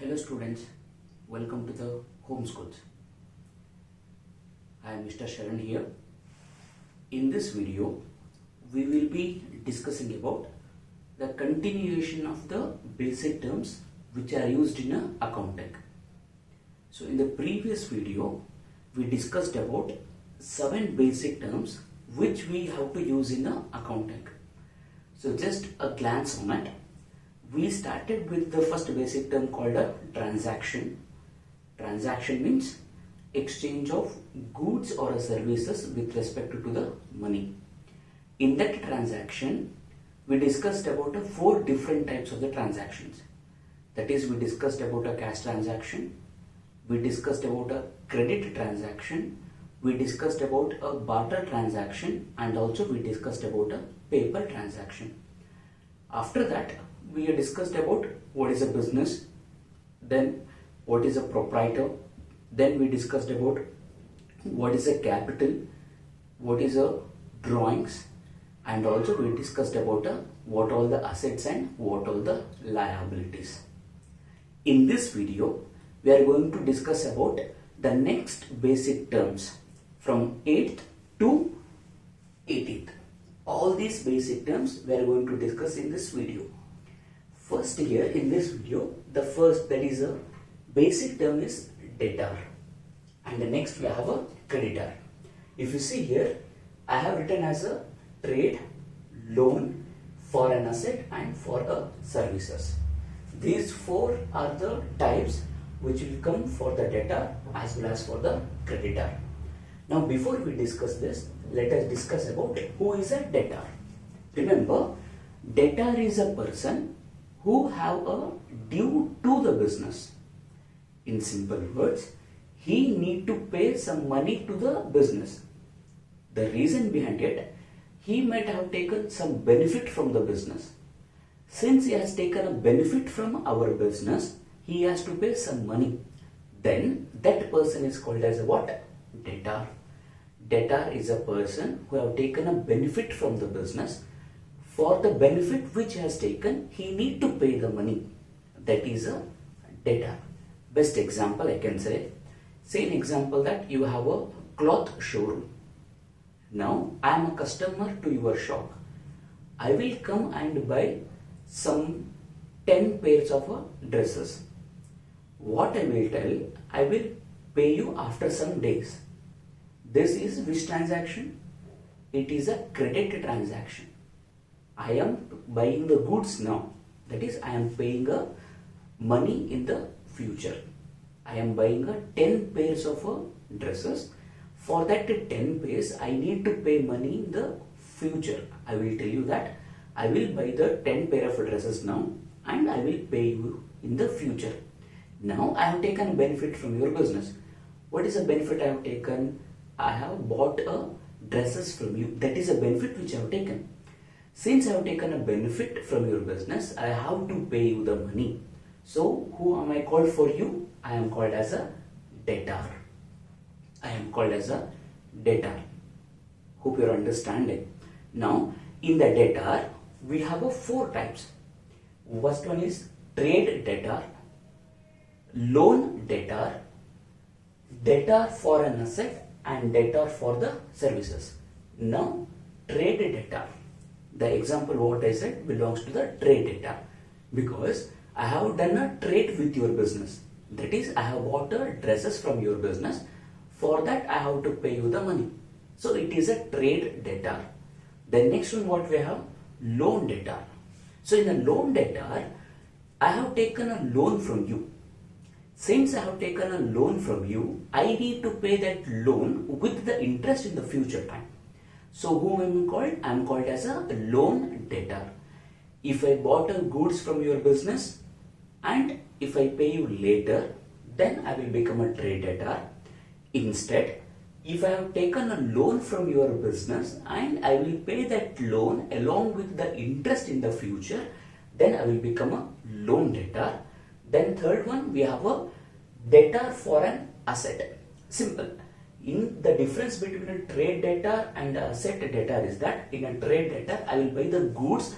Hello students, welcome to the home schools. I am Mr. Sharan here. In this video, we will be discussing about the continuation of the basic terms which are used in accounting. So in the previous video, we discussed about 7 basic terms which we have to use in accounting. So just a glance on it. We started with the first basic term called a transaction. Transaction means exchange of goods or services with respect to the money. In that transaction, we discussed about 4 different types of the transactions. That is, we discussed about a cash transaction, we discussed about a credit transaction, we discussed about a barter transaction, and also we discussed about a paper transaction. After that, we have discussed about what is a business, then what is a proprietor, then we discussed about what is a capital, what is a drawings, and also we discussed about what all the assets and what all the liabilities. In this video, we are going to discuss about the next basic terms from 8th to 18th. All these basic terms we are going to discuss in this video. First, here in this video, the first, that is a basic term, is Datar, and the next we have a Creditor. If you see here, I have written as a trade, loan, for an asset and for a services. These 4 are the types which will come for the Datar as well as for the Creditor. Now before we discuss this, let us discuss about who is a debtor. Remember, debtor is a person who have a due to the business. In simple words, he need to pay some money to the business. The reason behind it, he might have taken some benefit from the business. Since he has taken a benefit from our business, he has to pay some money. Then that person is called as a what? Debtor. Debtor is a person who have taken a benefit from the business. For the benefit which he has taken, he need to pay the money. That is a debtor. Best example I can say an example that you have a cloth showroom. Now I am a customer to your shop. I will come and buy some 10 pairs of dresses. What I will tell, I will pay you after some days. This is which transaction? It is a credit transaction. I am buying the goods now. That is, I am paying a money in the future. I am buying 10 pairs of dresses. For that 10 pairs, I need to pay money in the future. I will tell you that I will buy the 10 pair of dresses now and I will pay you in the future. Now I have taken a benefit from your business. What is the benefit I have taken? I have bought dresses from you. That is a benefit which I have taken. Since I have taken a benefit from your business, I have to pay you the money. So, who am I called for you? I am called as a debtor. I am called as a debtor. Hope you are understanding. Now, in the debtor, we have 4 types. First one is trade debtor, loan debtor, debtor for an asset, and debtor for the services. Now, trade debtor. The example what I said belongs to the trade debtor because I have done a trade with your business. That is, I have bought dresses from your business. For that, I have to pay you the money. So, it is a trade debtor. The next one what we have? Loan debtor. So, in a loan debtor, I have taken a loan from you. Since I have taken a loan from you, I need to pay that loan with the interest in the future time. So whom am I called? I am called as a loan debtor. If I bought goods from your business and if I pay you later, then I will become a trade debtor. Instead, if I have taken a loan from your business and I will pay that loan along with the interest in the future, then I will become a loan debtor. Then third one, we have a debtor for an asset. Simple. In the difference between a trade debtor and a asset debtor is that in a trade debtor, I will buy the goods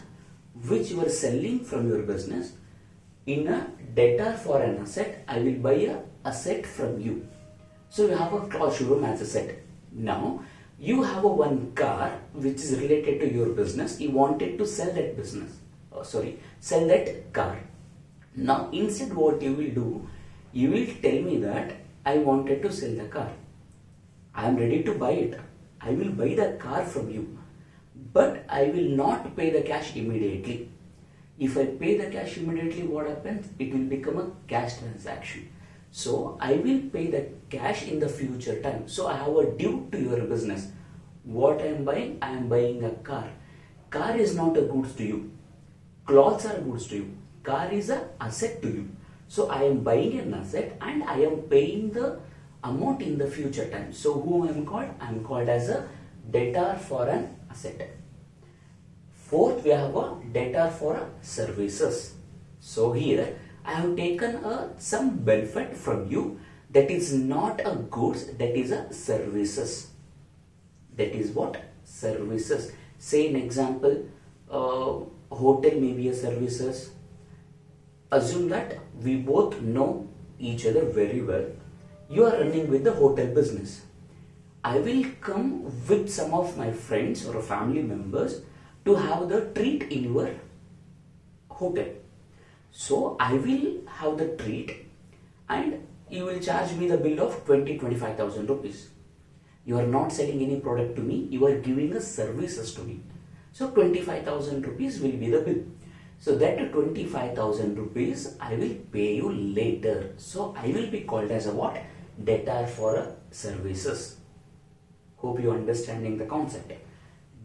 which you are selling from your business. in a debtor for an asset, I will buy a asset from you. So you have a cloth showroom as a set. Now you have a one car which is related to your business. You wanted to sell that sell that car. Now instead what you will do, you will tell me that I wanted to sell the car. I am ready to buy it. I will buy the car from you, but I will not pay the cash immediately. If I pay the cash immediately, what happens? It will become a cash transaction. So I will pay the cash in the future time. So I have a due to your business. What I am buying? I am buying a car. Car is not a goods to you. Clothes are goods to you. Car is an asset to you. So I am buying an asset and I am paying the amount in the future time. So who I am called? I am called as a debtor for an asset. Fourth, we have a debtor for services. So here I have taken some benefit from you that is not a goods, that is a services. That is what? Services. Say an example, hotel may be a services. Assume that we both know each other very well. You are running with the hotel business. I will come with some of my friends or family members to have the treat in your hotel. So I will have the treat and you will charge me the bill of 25,000 rupees. You are not selling any product to me, you are giving a services to me. So 25,000 rupees will be the bill. So that 25,000 rupees I will pay you later. So I will be called as a what? Debtor for services. Hope you are understanding the concept.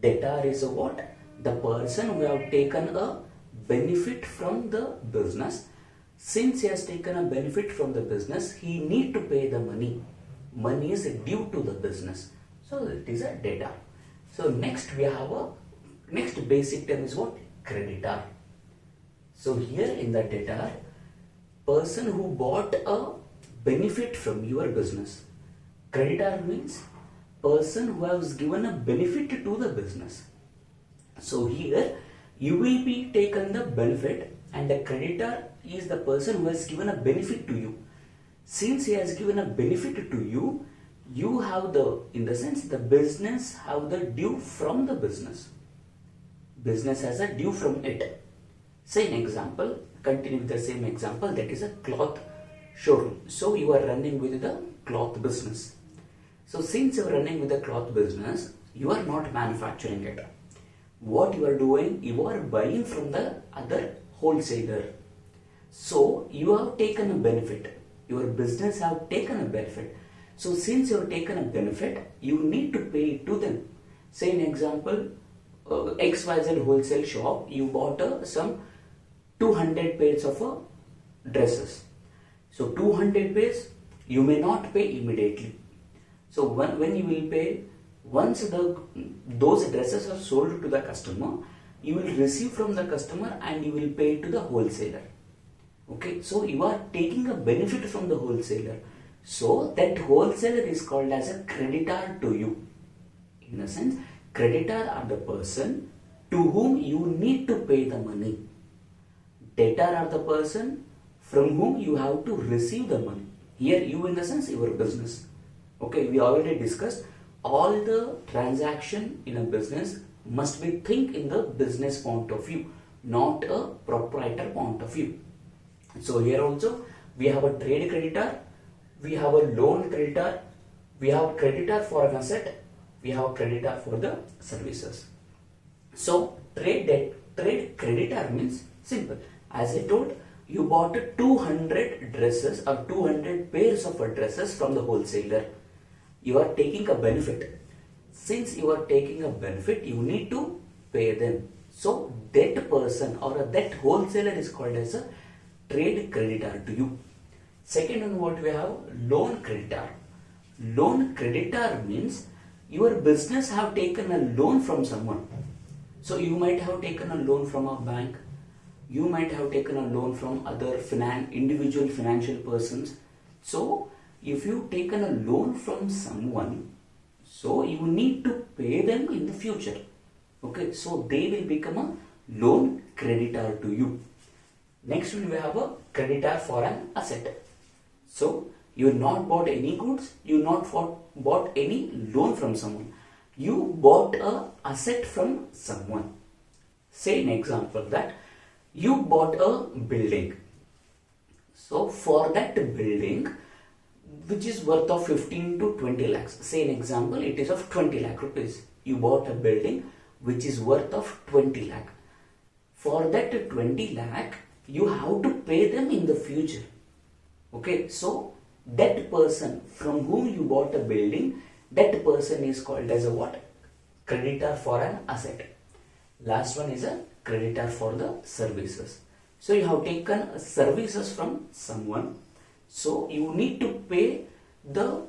Debtor is a what? The person who have taken a benefit from the business. Since he has taken a benefit from the business, he need to pay the money. Money is due to the business. So it is a debtor. So next we have a next basic term is what? Creditor. So here in the debtor, person who bought a benefit from your business. Creditor means person who has given a benefit to the business. So here you will be taken the benefit and the creditor is the person who has given a benefit to you. Since he has given a benefit to you, you have the, in the sense the business have the due from the business. Business has a due from it. Say an example, continue with the same example, that is a cloth showroom. So you are running with the cloth business. So since you are running with the cloth business, you are not manufacturing it. What you are doing, you are buying from the other wholesaler. So you have taken a benefit. Your business have taken a benefit. So since you have taken a benefit, you need to pay it to them. Say an example, XYZ wholesale shop, you bought some 200 pairs of dresses. So 200 pairs, you may not pay immediately. So when you will pay, once those dresses are sold to the customer, you will receive from the customer and you will pay to the wholesaler. Okay, so you are taking a benefit from the wholesaler. So that wholesaler is called as a creditor to you. In a sense, creditor are the person to whom you need to pay the money. Debtor are the person from whom you have to receive the money. Here you in the sense your business. Okay, we already discussed all the transaction in a business must be think in the business point of view, not a proprietor point of view. So here also we have a trade creditor, we have a loan creditor, we have creditor for an asset, we have creditor for the services. So trade creditor means simple. As I told, you bought 200 dresses or 200 pairs of dresses from the wholesaler. You are taking a benefit. Since you are taking a benefit, you need to pay them. So that person or that wholesaler is called as a trade creditor to you. Second one, what we have, loan creditor. Loan creditor means your business have taken a loan from someone. So you might have taken a loan from a bank. You might have taken a loan from other individual financial persons. So if you've taken a loan from someone, so you need to pay them in the future. Okay, so they will become a loan creditor to you. Next we have a creditor for an asset. So you not bought any goods, you not bought any loan from someone. You bought a asset from someone. Say an example that you bought a building. So for that building, which is worth of 15 to 20 lakhs. Say an example, it is of 20 lakh rupees. You bought a building which is worth of 20 lakh. For that 20 lakh, you have to pay them in the future. Okay, so that person from whom you bought a building, that person is called as a what? Creditor for an asset. Last one is a creditor for the services. So you have taken services from someone. So you need to pay the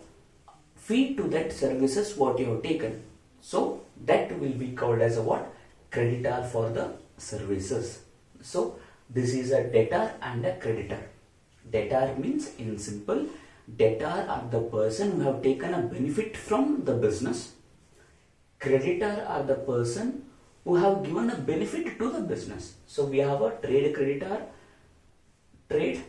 fee to that services what you have taken. So that will be called as a what? Creditor for the services. So this is a debtor and a creditor. Debtor means in simple, debtor are the person who have taken a benefit from the business. Creditor are the person who have given a benefit to the business. So we have a trade creditor, trade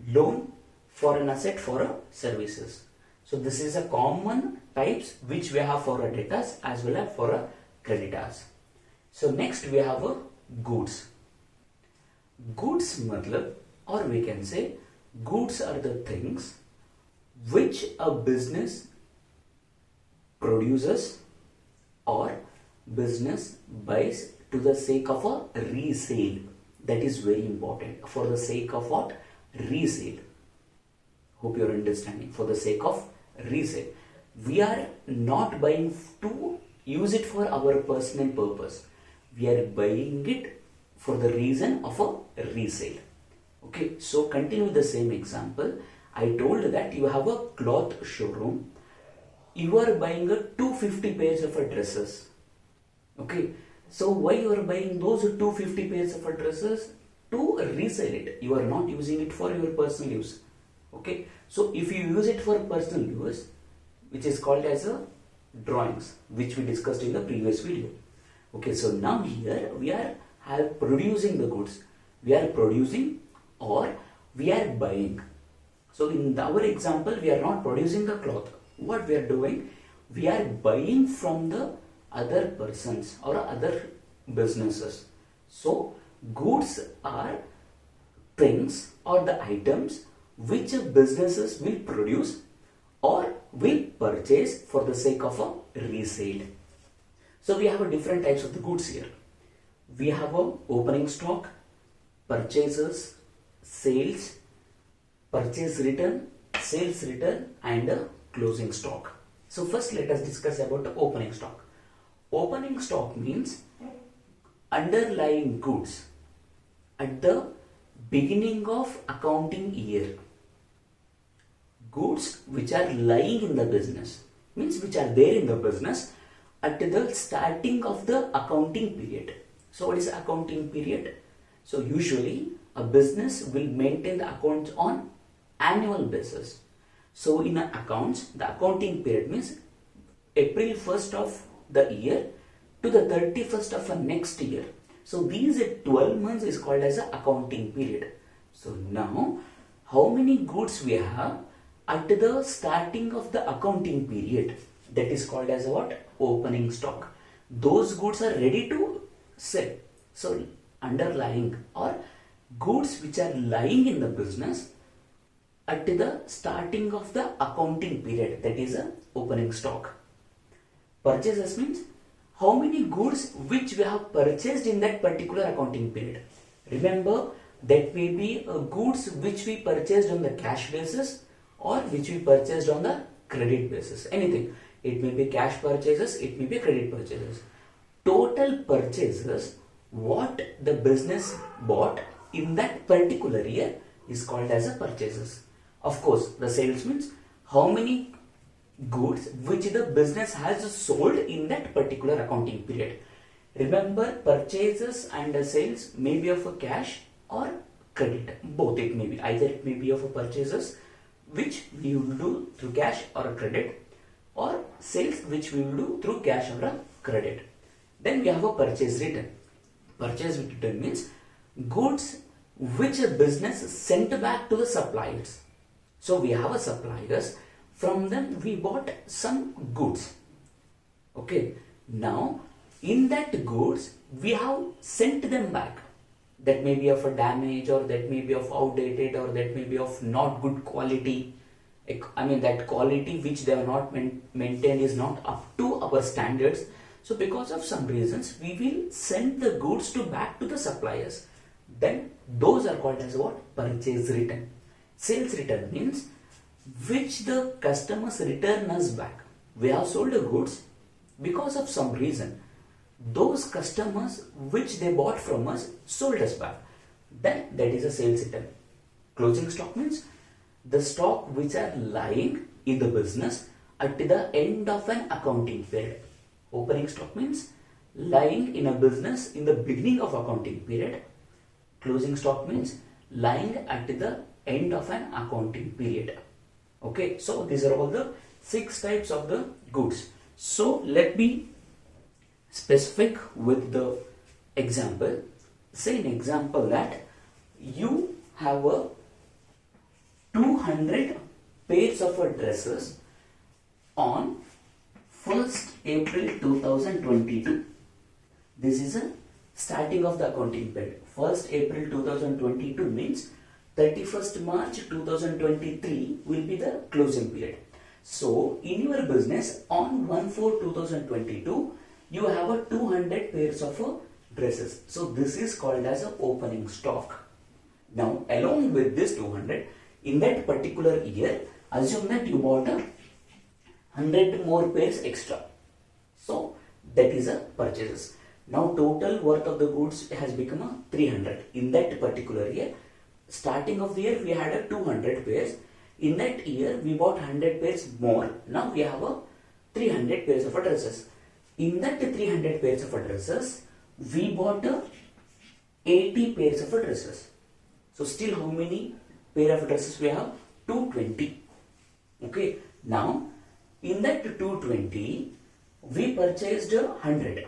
loan for an asset for a services. So this is a common types which we have for a debtors as well as for a creditors. So next we have a goods. Goods matlab, or we can say goods are the things which a business produces or business buys to the sake of a resale. That is very important. For the sake of what? Resale. Hope you are understanding. For the sake of resale. We are not buying to use it for our personal purpose. We are buying it for the reason of a resale. Okay, so continue the same example. I told that you have a cloth showroom. You are buying a 250 pairs of dresses. Okay, so why you are buying those 250 pairs of dresses? To resell it. You are not using it for your personal use. Okay, so if you use it for personal use, which is called as a drawings, which we discussed in the previous video. Okay, so now here we are producing the goods. We are producing or we are buying. So in our example, we are not producing the cloth. What we are doing? We are buying from the other persons or other businesses. So goods are things or the items which businesses will produce or will purchase for the sake of a resale. So we have a different types of the goods here. We have a opening stock, purchases, sales, purchase return, sales return, and a closing stock. So first let us discuss about the opening stock. Opening stock means underlying goods at the beginning of accounting year. Goods which are lying in the business, means which are there in the business at the starting of the accounting period. So what is accounting period? So usually a business will maintain the accounts on annual basis. So in accounts, the accounting period means April 1st of the year to the 31st of the next year. So these 12 months is called as a accounting period. So now how many goods we have at the starting of the accounting period? That is called as what? Opening stock. Those goods are ready to sell. So underlying or goods which are lying in the business at the starting of the accounting period, that is a opening stock. Purchases means how many goods which we have purchased in that particular accounting period. Remember, that may be goods which we purchased on the cash basis or which we purchased on the credit basis. Anything. It may be cash purchases, it may be credit purchases. Total purchases what the business bought in that particular year is called as a purchases. Of course, the sales means how many goods which the business has sold in that particular accounting period. Remember, purchases and sales may be of a cash or credit. Both it may be. Either it may be of a purchases which we will do through cash or a credit, or sales which we will do through cash or a credit. Then we have a purchase return. Purchase return means goods which a business sent back to the suppliers. So we have a suppliers, from them we bought some goods. Okay, now in that goods we have sent them back. That may be of a damage, or that may be of outdated, or that may be of not good quality. I mean, that quality which they are not maintained is not up to our standards. So because of some reasons, we will send the goods back to the suppliers. Then those are called as what? Purchase return. Sales return means which the customers return us back. We have sold the goods, because of some reason, those customers which they bought from us sold us back. Then that is a sales return. Closing stock means the stock which are lying in the business at the end of an accounting period. Opening stock means lying in a business in the beginning of accounting period. Closing stock means lying at the end of an accounting period. Okay, so these are all the 6 types of the goods. So let me specific with the example. Say an example that you have a 200 pairs of dresses on 1st April 2022. This is a starting of the accounting period. 1st April 2022 means 31st March 2023 will be the closing period. So in your business on 1/4/2022 you have a 200 pairs of dresses. So this is called as a opening stock. Now along with this 200, in that particular year, assume that you bought a 100 more pairs extra. So that is a purchases. Now total worth of the goods has become a 300. In that particular year, starting of the year we had a 200 pairs. In that year we bought 100 pairs more. Now we have a 300 pairs of dresses. In that 300 pairs of dresses, we bought a 80 pairs of dresses. So still how many pair of dresses we have? 220. Okay. Now in that 220 we purchased 100.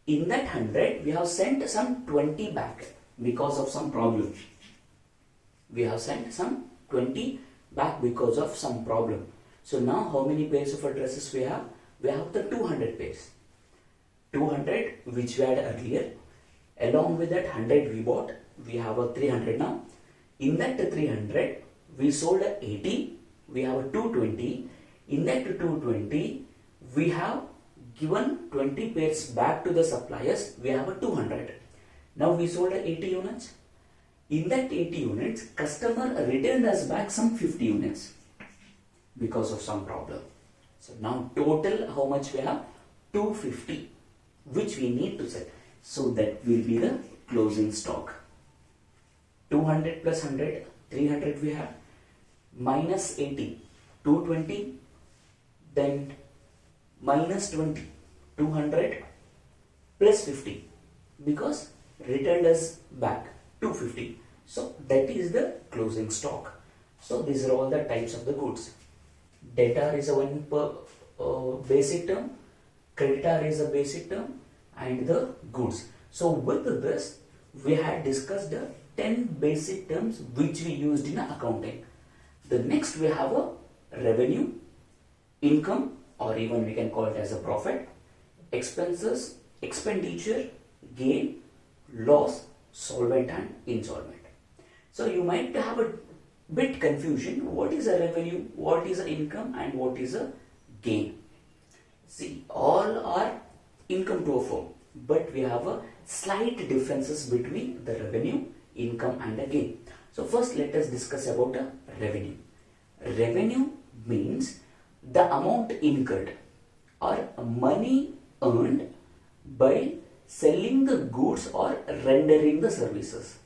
In that 100 we have sent some 20 back because of some problem. We have sent some 20 back because of some problem. So now how many pairs of dresses we have? We have the 200 pairs. 200 which we had earlier. Along with that 100 we bought. We have a 300 now. In that 300 we sold 80. We have a 220. In that 220 we have given 20 pairs back to the suppliers. We have a 200. Now we sold 80 units. In that 80 units, customer returned us back some 50 units because of some problem. So now total how much we have? 250, which we need to sell. So that will be the closing stock. 200 plus 100, 300 we have, minus 80, 220, then minus 20, 200 plus 50, because returned us back 250. So that is the closing stock. So these are all the types of the goods. Datar is a basic term, creditor is a basic term, and the goods. So with this we had discussed the 10 basic terms which we used in accounting. The next we have a revenue, income, or even we can call it as a profit, expenses, expenditure, gain, loss, solvent and insolvent. So you might have a bit confusion. What is a revenue, what is a income, and what is a gain? See, all are income to a firm, but we have a slight differences between the revenue, income and a gain. So first let us discuss about a revenue. Revenue means the amount incurred or money earned by selling the goods or rendering the services.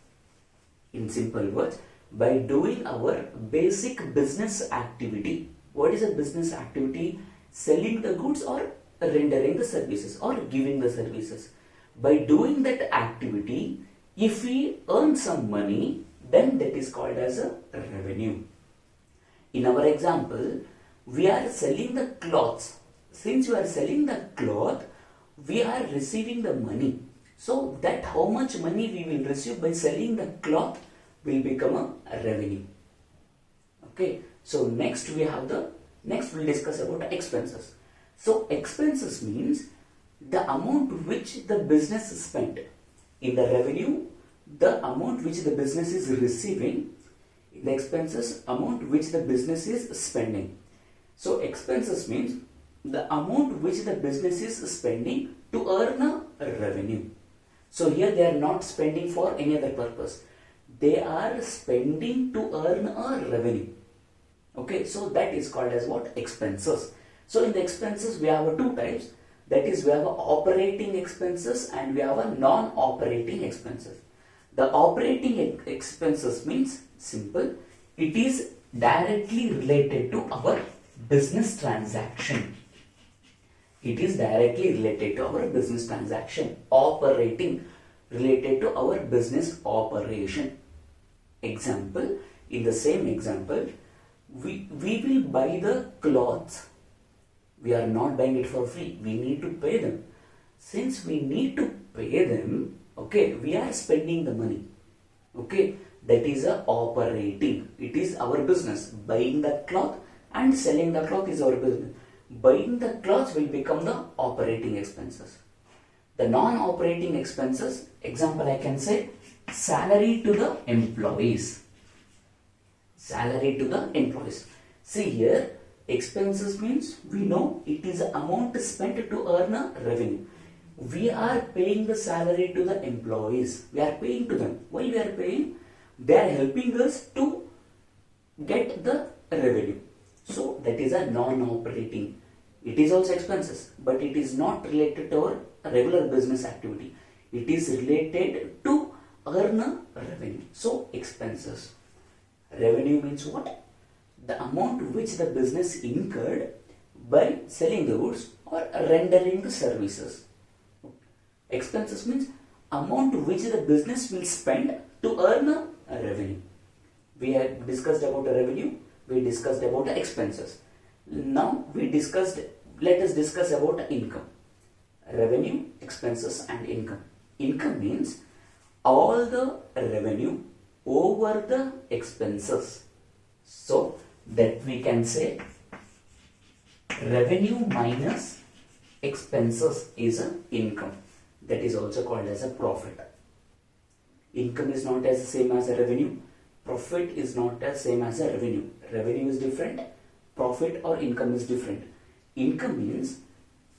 In simple words, by doing our basic business activity. What is a business activity? Selling the goods or rendering the services or giving the services. By doing that activity, if we earn some money, then that is called as a revenue. In our example, we are selling the clothes. Since we are selling the cloth, we are receiving the money. So that how much money we will receive by selling the cloth will become a revenue. Okay, so next we'll discuss about expenses. So expenses means the amount which the business spent. In the revenue, the amount which the business is receiving. In the expenses, amount which the business is spending. So expenses means the amount which the business is spending to earn a revenue. So here they are not spending for any other purpose. They are spending to earn a revenue. Okay, so that is called as what? Expenses. So in the expenses we have two types. That is, we have operating expenses and we have a non-operating expenses. The operating expenses means simple. It is directly related to our business transaction. It is directly related to our business transaction. Operating, related to our business operation. Example, in the same example, we will buy the clothes. We are not buying it for free. We need to pay them. Since we need to pay them, okay, we are spending the money. Okay, that is a operating. It is our business. Buying the cloth and selling the cloth is our business. Buying the clothes will become the operating expenses. The non-operating expenses, example I can say, salary to the employees. Salary to the employees. See here, expenses means we know it is the amount spent to earn a revenue. We are paying the salary to the employees. We are paying to them. Why we are paying? They are helping us to get the revenue. So that is a non-operating. It is also expenses, but it is not related to our regular business activity. It is related to earn a revenue. So expenses. Revenue means what? The amount which the business incurred by selling the goods or rendering the services. Expenses means amount which the business will spend to earn a revenue. We have discussed about the revenue. We discussed about the expenses. Now let us discuss about income. Revenue, expenses and income. Income means all the revenue over the expenses. So that we can say revenue minus expenses is an income. That is also called as a profit. Income is not as the same as a revenue. Profit is not as same as a revenue. Revenue is different. Profit or income is different. Income means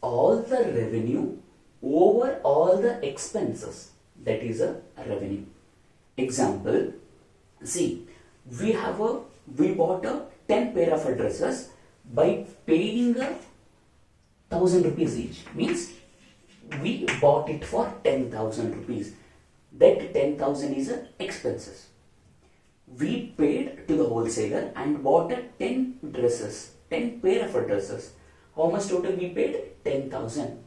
all the revenue over all the expenses. That is a revenue. Example, see, we bought a 10 pair of dresses by paying 1,000 rupees each. Means we bought it for 10,000 rupees. That 10,000 is expenses. We paid to the wholesaler and bought 10 pair of dresses. How much total we paid? 10,000.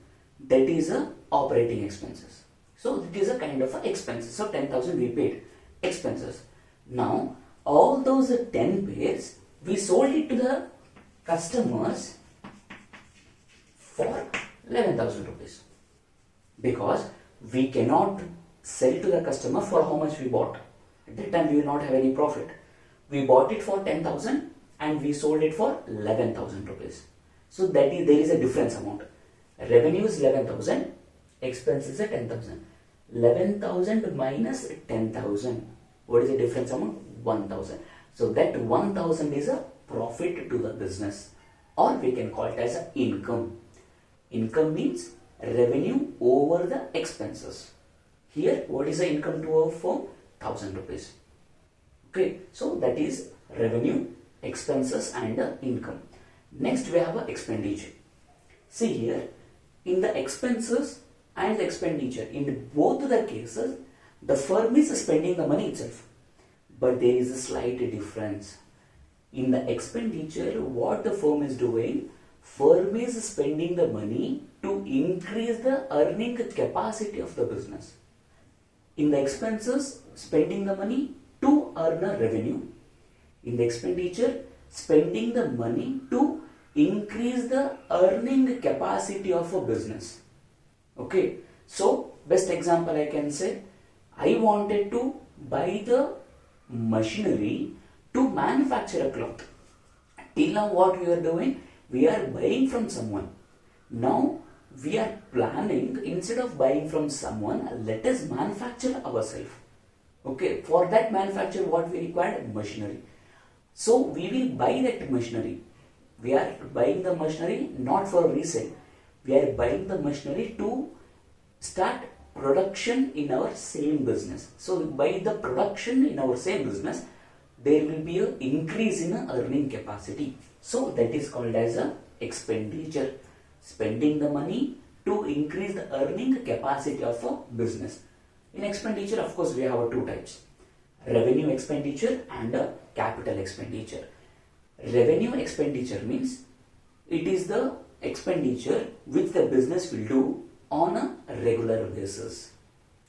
That is operating expenses. So it is a kind of expenses. So 10,000 we paid expenses. Now all those 10 pairs we sold it to the customers for 11,000 rupees. Because we cannot sell to the customer for how much we bought. At that time we will not have any profit. We bought it for 10,000 and we sold it for 11,000 rupees. So there is a difference amount. Revenue is 11,000, expenses are 10,000. 11,000 minus 10,000. What is the difference amount? 1,000. So that 1,000 is a profit to the business, or we can call it as income. Income means revenue over the expenses. Here, what is the income to our firm? 1,000 rupees. Okay, so that is revenue, expenses and income. Next we have expenditure. See here, in the expenses and the expenditure, in both the cases, the firm is spending the money itself. But there is a slight difference. In the expenditure, what the firm is doing, firm is spending the money to increase the earning capacity of the business. In the expenses, spending the money to earn a revenue. In the expenditure, spending the money to increase the earning capacity of a business. Okay, so best example I can say, I wanted to buy the machinery to manufacture a cloth. Till now what we are doing, we are buying from someone. Now we are planning, instead of buying from someone, let us manufacture ourselves. Okay, for that manufacture what we require? Machinery. So we will buy that machinery. We are buying the machinery not for resale. We are buying the machinery to start production in our same business. So by the production in our same business, there will be an increase in earning capacity. So that is called as a expenditure. Spending the money to increase the earning capacity of a business. In expenditure, of course, we have two types: revenue expenditure and a capital expenditure. Revenue expenditure means it is the expenditure which the business will do on a regular basis.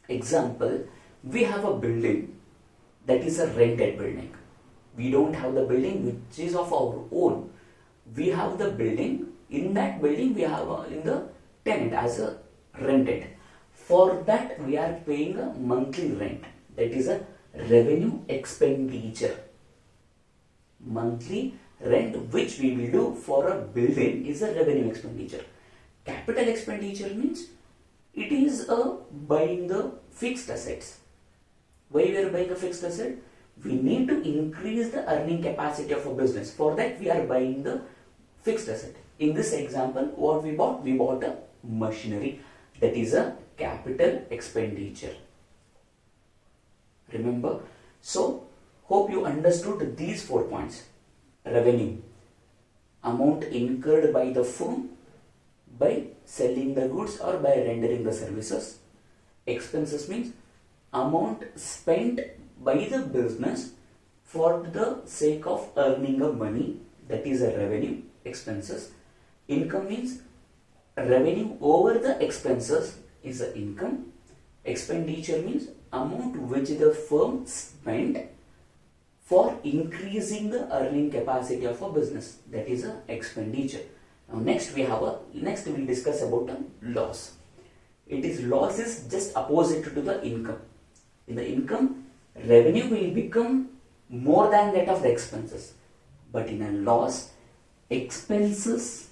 Example, we have a building that is a rented building. We don't have the building which is of our own. We have the building. In that building we have in the tenant as a rented. For that we are paying a monthly rent. That is a revenue expenditure. Monthly rent which we will do for a building is a revenue expenditure. Capital expenditure means it is a buying the fixed assets. Why we are buying a fixed asset? We need to increase the earning capacity of a business. For that we are buying the fixed asset. In this example, what we bought? We bought a machinery. That is a capital expenditure. Remember? So, hope you understood these 4 points. Revenue, amount incurred by the firm by selling the goods or by rendering the services. Expenses means amount spent by the business for the sake of earning a money. That is a revenue. Expenses. Income means revenue over the expenses is the income. Expenditure means amount which the firm spent for increasing the earning capacity of a business. That is a expenditure. Now next we will discuss about a loss. Loss is just opposite to the income. In the income, revenue will become more than that of the expenses. But in a loss, expenses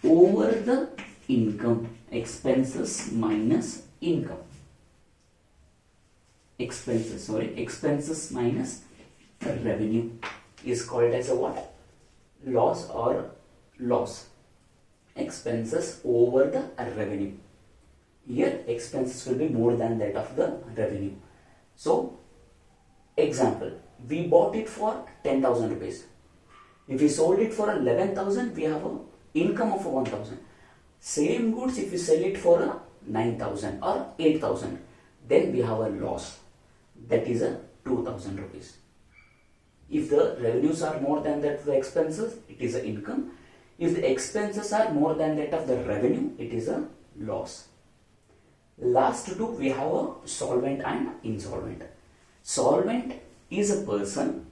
over the income. Expenses minus income. Expenses minus revenue is called as a what? Loss or loss. Expenses over the revenue. Here expenses will be more than that of the revenue. So, example, we bought it for 10,000 rupees. If we sold it for 11,000, we have an income of 1,000. Same goods, if we sell it for 9,000 or 8,000, then we have a loss. That is a 2,000 rupees. If the revenues are more than that of the expenses, it is an income. If the expenses are more than that of the revenue, it is a loss. Last two, we have a solvent and insolvent. Solvent is a person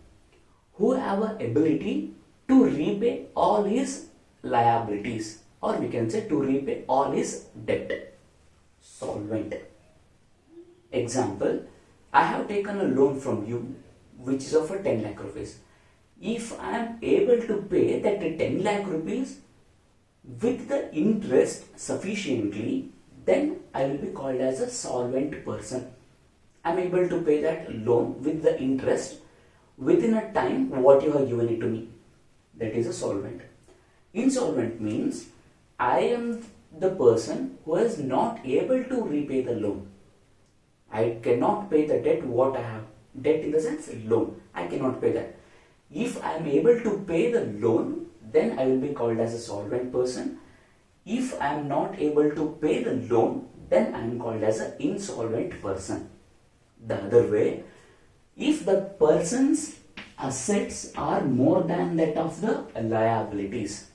who have an ability to repay all his liabilities, or we can say to repay all his debt. Solvent. Example, I have taken a loan from you which is of a 10 lakh rupees. If I am able to pay that 10 lakh rupees with the interest sufficiently, then I will be called as a solvent person. I am able to pay that loan with the interest within a time what you have given it to me. That is a solvent. Insolvent means I am the person who is not able to repay the loan. I cannot pay the debt what I have. Debt in the sense loan. I cannot pay that. If I am able to pay the loan, then I will be called as a solvent person. If I am not able to pay the loan, then I am called as an insolvent person. The other way, if the person's assets are more than that of the liabilities.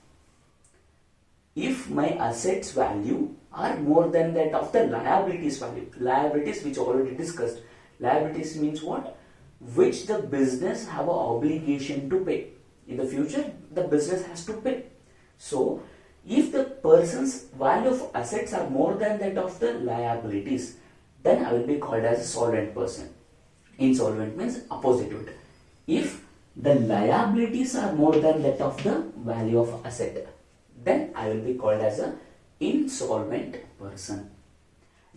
If my assets value are more than that of the liabilities value. Liabilities which already discussed. Liabilities means what? Which the business have an obligation to pay. In the future, the business has to pay. So, If the person's value of assets are more than that of the liabilities, then I will be called as a solvent person. Insolvent means opposite to it. If the liabilities are more than that of the value of asset, then I will be called as a insolvent person.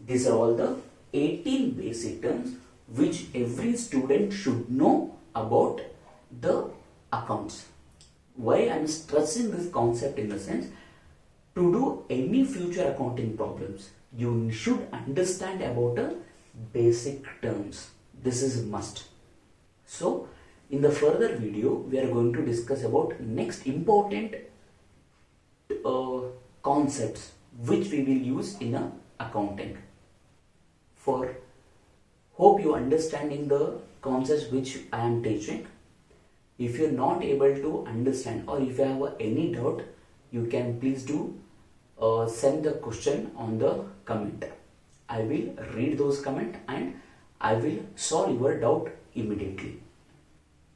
These are all the 18 basic terms which every student should know about the accounts. Why I am stressing this concept in the sense, to do any future accounting problems, you should understand about the basic terms. This is a must. So, in the further video, we are going to discuss about next important concepts which we will use in accounting. For hope you understanding the concepts which I am teaching. If you are not able to understand or if you have any doubt, you can please do send the question on the comment. I will read those comments and I will solve your doubt immediately.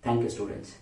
Thank you, students.